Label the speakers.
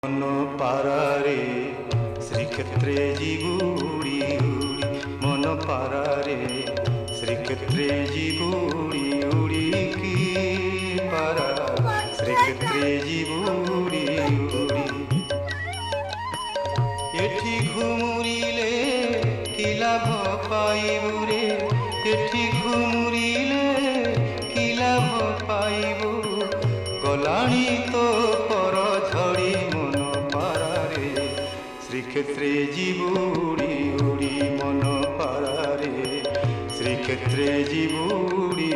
Speaker 1: মন পারারে শ্রীক্ষেত্রে জীবুড়ি উড়ি, মন পারারে শ্রীক্ষেত্রে জীবুড়ি উড়ি, কি পারা শ্রীক্ষেত্রে জীবুড়ি উড়ি। এটি ঘুমুরিলে কি লাভ পাইব রে, এটি ঘুমুরিলে কি লাভ পাইব, গলাণী তো পর ঝড়ি মন পারারে শ্রীক্ষেত্রে জীবুড়ি উড়ি, মন পারারে শ্রীক্ষেত্রে জীবুড়ি।